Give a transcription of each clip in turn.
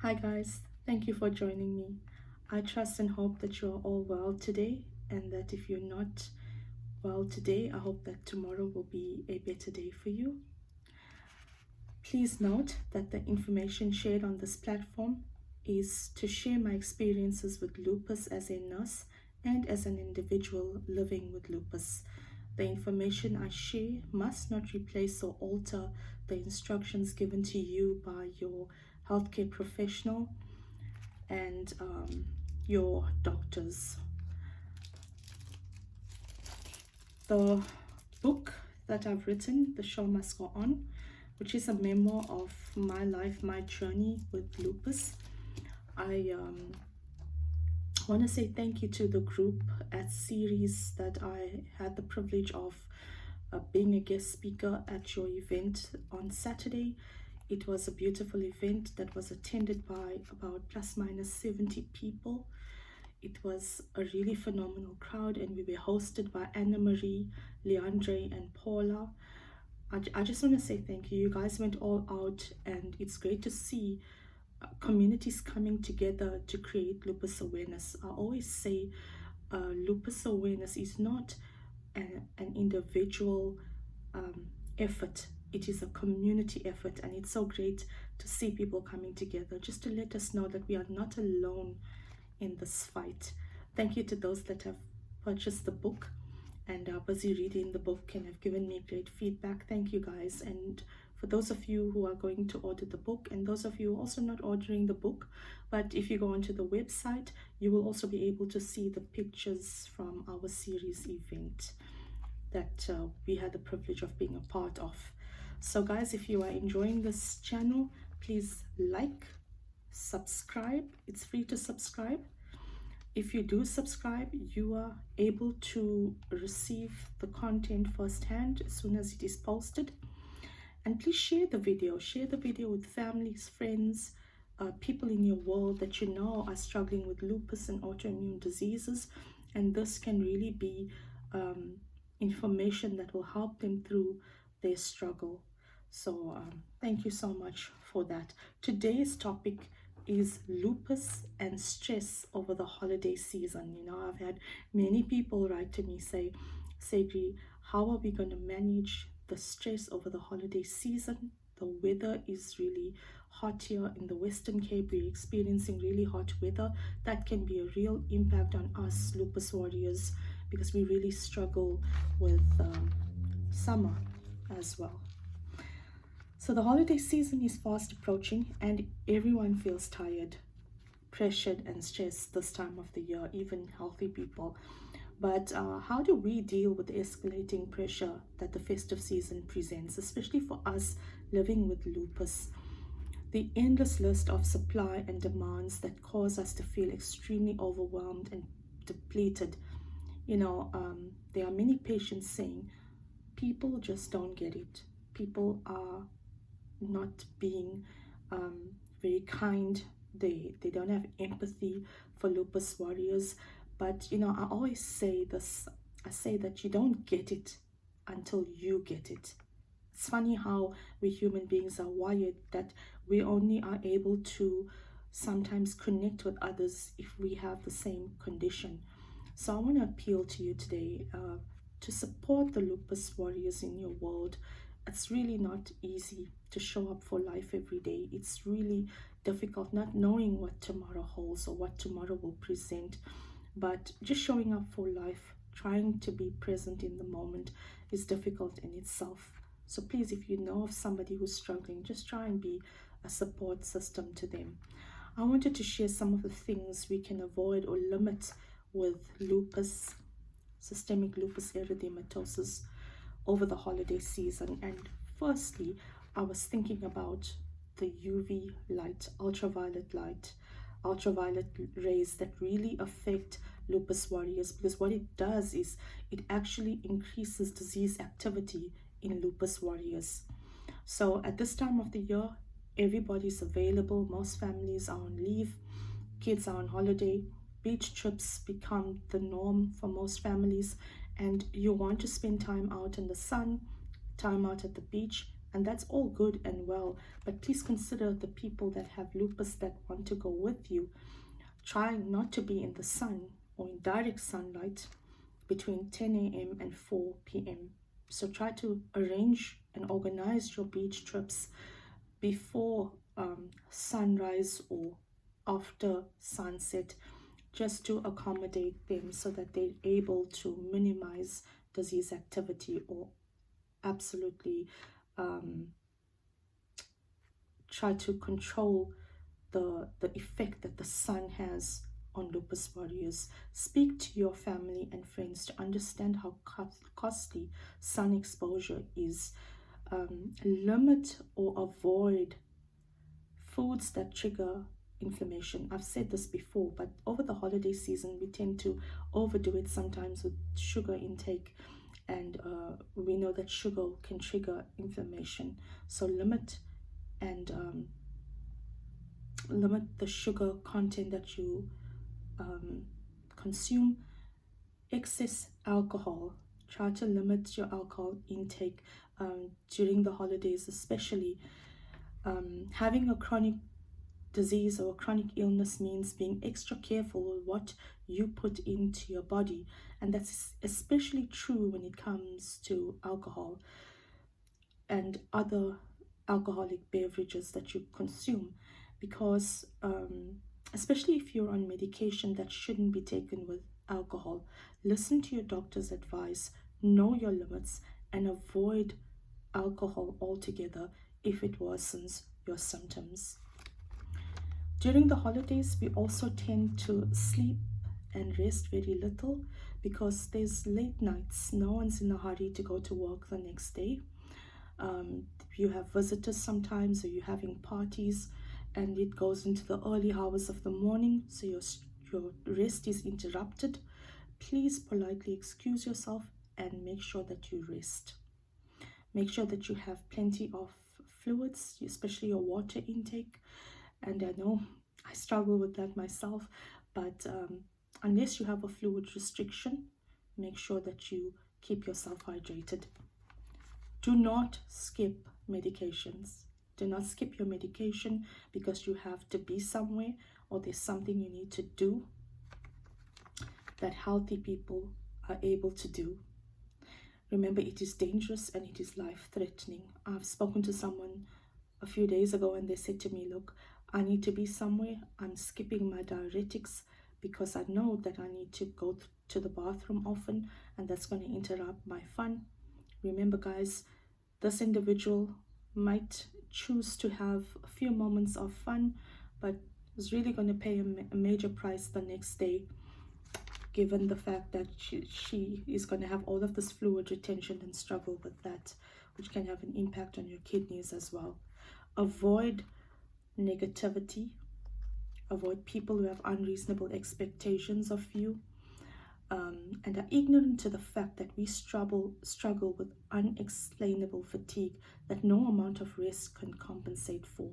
Hi guys, thank you for joining me. I trust and hope that you are all well today, and that if you're not well today, I hope that tomorrow will be a better day for you. Please note that the information shared on this platform is to share my experiences with lupus as a nurse and as an individual living with lupus. The information I share must not replace or alter the instructions given to you by your healthcare professional and your doctors. The book that I've written, The Show Must Go On, which is a memoir of my life, my journey with lupus. I want to say thank you to the group at Series that I had the privilege of being a guest speaker at your event on Saturday. It was a beautiful event that was attended by about plus minus 70 people. It was a really phenomenal crowd, and we were hosted by Anna Marie, Leandre, and Paula. I just want to say thank you. You guys went all out, and it's great to see communities coming together to create lupus awareness. I always say lupus awareness is not an individual effort. It is a community effort, and it's so great to see people coming together just to let us know that we are not alone in this fight. Thank you to those that have purchased the book and are busy reading the book and have given me great feedback. Thank you guys. And for those of you who are going to order the book, and those of you also not ordering the book, but if you go onto the website, you will also be able to see the pictures from our series event that we had the privilege of being a part of. So guys, if you are enjoying this channel, please like, subscribe. It's free to subscribe. If you do subscribe, you are able to receive the content firsthand as soon as it is posted. And please share the video with families, friends, people in your world that you know are struggling with lupus and autoimmune diseases, and this can really be information that will help them through their struggle. So thank you so much for that. Today's topic is lupus and stress over the holiday season. You know, I've had many people write to me say, Sagree, how are we going to manage the stress over the holiday season? The weather is really hot here in the Western Cape. We're experiencing really hot weather. That can be a real impact on us lupus warriors, because we really struggle with summer as well. So the holiday season is fast approaching, and everyone feels tired, pressured, and stressed this time of the year, even healthy people. But how do we deal with the escalating pressure that the festive season presents, especially for us living with lupus? The endless list of supply and demands that cause us to feel extremely overwhelmed and depleted. You know, there are many patients saying people just don't get it. People are not being very kind. They don't have empathy for lupus warriors. But you know, I always say this, I say that you don't get it until you get it. It's funny how we human beings are wired, that we only are able to sometimes connect with others if we have the same condition. So I want to appeal to you today to support the lupus warriors in your world. It's really not easy to show up for life every day. It's really difficult not knowing what tomorrow holds or what tomorrow will present. But just showing up for life, trying to be present in the moment, is difficult in itself. So please, if you know of somebody who's struggling, just try and be a support system to them. I wanted to share some of the things we can avoid or limit with lupus, systemic lupus erythematosus, over the holiday season. And firstly, I was thinking about the UV light, ultraviolet rays that really affect lupus warriors, because what it does is it actually increases disease activity in lupus warriors. So at this time of the year, everybody's available. Most families are on leave, kids are on holiday, beach trips become the norm for most families, and you want to spend time out in the sun, time out at the beach. And that's all good and well, but please consider the people that have lupus that want to go with you. Try not to be in the sun or in direct sunlight between 10 a.m. and 4 p.m. So try to arrange and organize your beach trips before sunrise or after sunset, just to accommodate them so that they're able to minimize disease activity, or absolutely try to control the effect that the sun has on lupus warriors. Speak to your family and friends to understand how costly sun exposure is. Limit or avoid foods that trigger inflammation. I've said this before, but over the holiday season, we tend to overdo it sometimes with sugar intake, and we know that sugar can trigger inflammation. So and limit the sugar content that you consume. Excess alcohol. Try to limit your alcohol intake during the holidays, especially. Having a chronic disease or a chronic illness means being extra careful with what you put into your body, and that's especially true when it comes to alcohol and other alcoholic beverages that you consume, because especially if you're on medication that shouldn't be taken with alcohol, listen to your doctor's advice, know your limits, and avoid alcohol altogether if it worsens your symptoms. During the holidays, we also tend to sleep and rest very little because there's late nights. No one's in a hurry to go to work the next day. You have visitors sometimes, or you're having parties, and it goes into the early hours of the morning, so your rest is interrupted. Please politely excuse yourself and make sure that you rest. Make sure that you have plenty of fluids, especially your water intake. And I know I struggle with that myself, but unless you have a fluid restriction, make sure that you keep yourself hydrated. Do not skip medications. Do not skip your medication because you have to be somewhere or there's something you need to do that healthy people are able to do. Remember, it is dangerous and it is life-threatening. I've spoken to someone a few days ago and they said to me, look, I need to be somewhere. I'm skipping my diuretics because I know that I need to go to the bathroom often, and that's going to interrupt my fun. Remember, guys, this individual might choose to have a few moments of fun, but is really going to pay a major price the next day, given the fact that she is going to have all of this fluid retention and struggle with that, which can have an impact on your kidneys as well. Avoid negativity. Avoid people who have unreasonable expectations of you, and are ignorant to the fact that we struggle with unexplainable fatigue that no amount of rest can compensate for.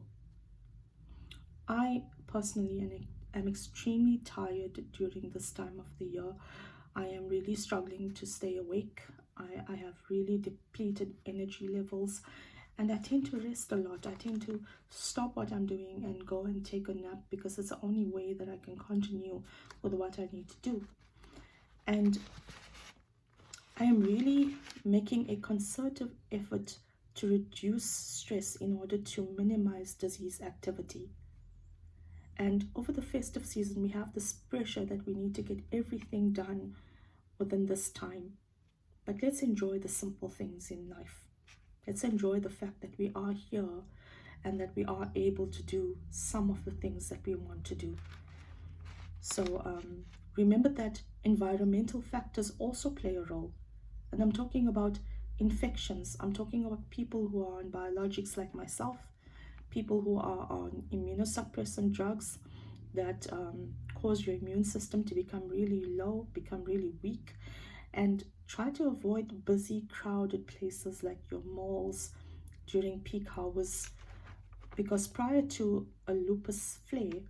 I personally am extremely tired during this time of the year. I am really struggling to stay awake. I have really depleted energy levels, and I tend to rest a lot. I tend to stop what I'm doing and go and take a nap because it's the only way that I can continue with what I need to do. And I am really making a concerted effort to reduce stress in order to minimize disease activity. And over the festive season, we have this pressure that we need to get everything done within this time. But let's enjoy the simple things in life. Let's enjoy the fact that we are here and that we are able to do some of the things that we want to do. So remember that environmental factors also play a role. And I'm talking about infections. I'm talking about people who are on biologics like myself, people who are on immunosuppressant drugs that cause your immune system to become really low, become really weak. And try to avoid busy, crowded places like your malls during peak hours, because prior to a lupus flare,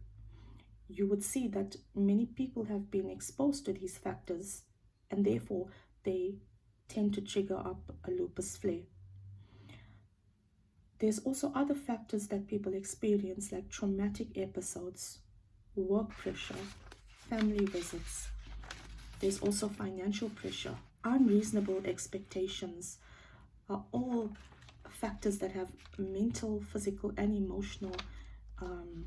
you would see that many people have been exposed to these factors, and therefore they tend to trigger up a lupus flare. There's also other factors that people experience, like traumatic episodes, work pressure, family visits. There's also financial pressure. Unreasonable expectations are all factors that have mental, physical, and emotional um,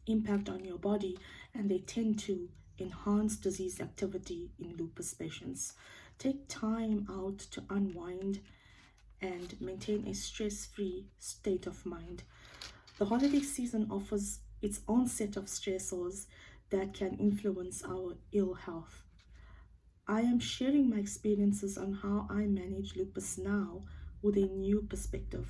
impact on your body, and they tend to enhance disease activity in lupus patients. Take time out to unwind and maintain a stress-free state of mind. The holiday season offers its own set of stressors that can influence our ill health. I am sharing my experiences on how I manage lupus now with a new perspective.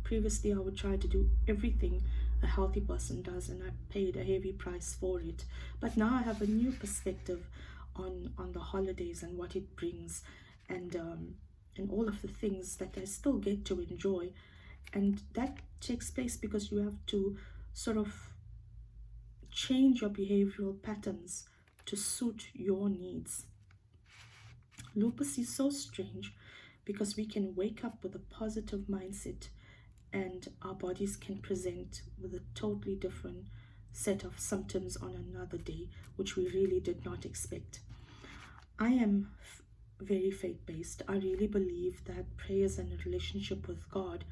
Previously, I would try to do everything a healthy person does, and I paid a heavy price for it. But now I have a new perspective on the holidays and what it brings, and all of the things that I still get to enjoy. And that takes place because you have to sort of change your behavioral patterns to suit your needs. Lupus is so strange because we can wake up with a positive mindset and our bodies can present with a totally different set of symptoms on another day, which we really did not expect. I am very faith-based. I really believe that prayers and a relationship with God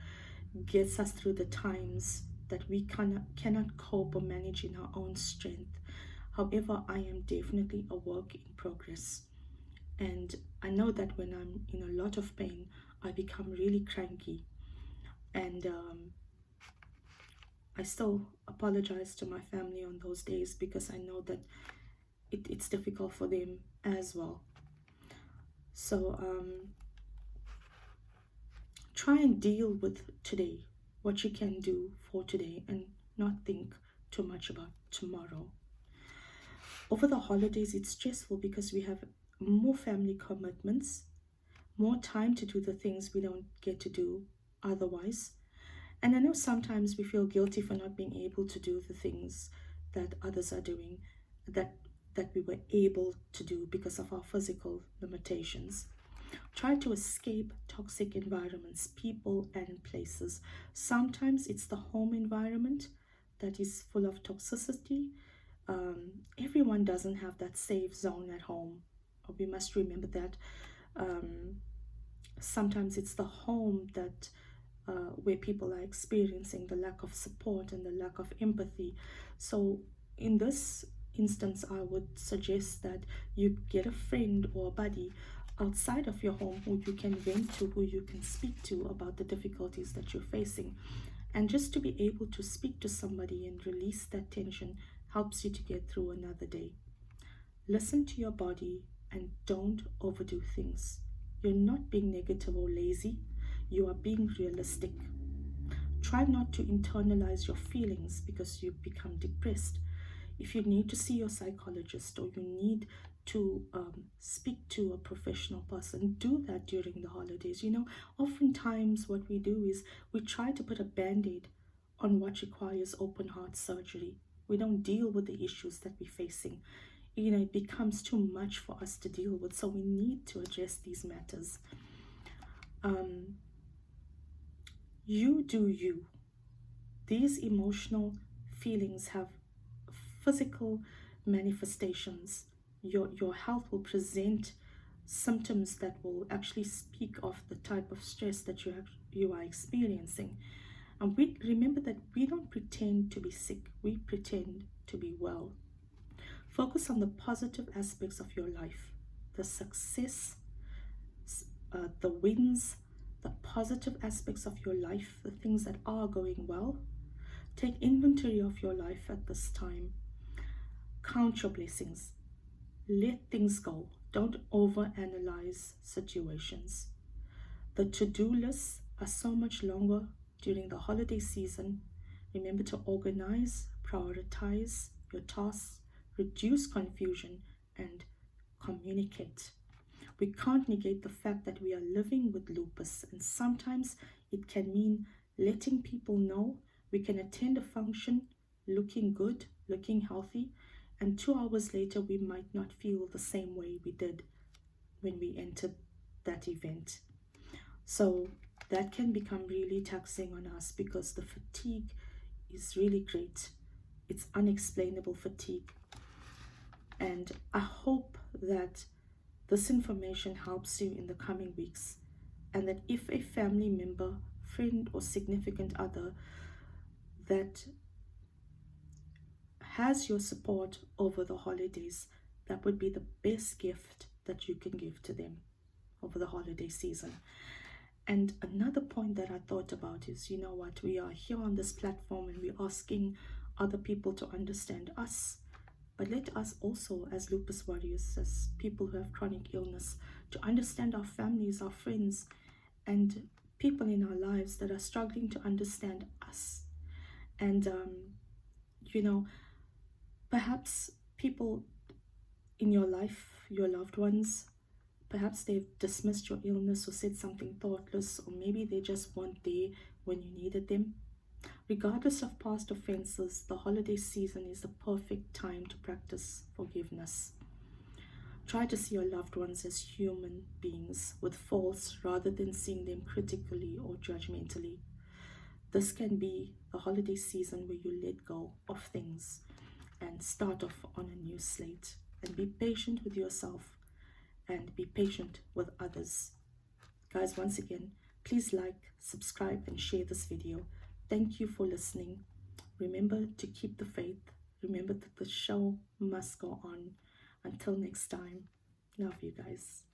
gets us through the times that we cannot cope or manage in our own strength. However, I am definitely a work in progress. And I know that when I'm in a lot of pain, I become really cranky. And I still apologize to my family on those days because I know that it's difficult for them as well. So try and deal with today, what you can do for today, and not think too much about tomorrow. Over the holidays, it's stressful because we have more family commitments, more time to do the things we don't get to do otherwise. And I know sometimes we feel guilty for not being able to do the things that others are doing, that we were able to do because of our physical limitations. Try to escape toxic environments, people, and places. Sometimes it's the home environment that is full of toxicity. Everyone doesn't have that safe zone at home. We must remember that. Sometimes it's the home that where people are experiencing the lack of support and the lack of empathy. So in this instance, I would suggest that you get a friend or a buddy outside of your home who you can vent to, who you can speak to about the difficulties that you're facing. And just to be able to speak to somebody and release that tension helps you to get through another day. Listen to your body and don't overdo things. You're not being negative or lazy. You are being realistic. Try not to internalize your feelings because you become depressed. If you need to see your psychologist or you need to speak to a professional person, do that during the holidays. You know, oftentimes what we do is we try to put a band-aid on what requires open heart surgery. We don't deal with the issues that we're facing. You know, it becomes too much for us to deal with, so we need to address these matters. You do you. These emotional feelings have physical manifestations. Your health will present symptoms that will actually speak of the type of stress that you are experiencing. And we remember that we don't pretend to be sick, we pretend to be well. Focus on the positive aspects of your life, the success, the wins, the positive aspects of your life, the things that are going well. Take inventory of your life at this time. Count your blessings. Let things go. Don't overanalyze situations. The to-do lists are so much longer during the holiday season. Remember to organize, prioritize your tasks, reduce confusion, and communicate. We can't negate the fact that we are living with lupus, and sometimes it can mean letting people know we can attend a function looking good, looking healthy, and 2 hours later we might not feel the same way we did when we entered that event. So that can become really taxing on us because the fatigue is really great. It's unexplainable fatigue. And I hope that this information helps you in the coming weeks, and that if a family member, friend, or significant other that has your support over the holidays, that would be the best gift that you can give to them over the holiday season. And another point that I thought about is, you know what, we are here on this platform and we're asking other people to understand us. But let us also, as lupus warriors, as people who have chronic illness, to understand our families, our friends, and people in our lives that are struggling to understand us. And, you know, perhaps people in your life, your loved ones, perhaps they've dismissed your illness or said something thoughtless, or maybe they just weren't there when you needed them. Regardless of past offenses, the holiday season is the perfect time to practice forgiveness. Try to see your loved ones as human beings with faults rather than seeing them critically or judgmentally. This can be the holiday season where you let go of things and start off on a new slate, and be patient with yourself and be patient with others. Guys, once again, please like, subscribe, and share this video. Thank you for listening. Remember to keep the faith. Remember that the show must go on. Until next time, love you guys.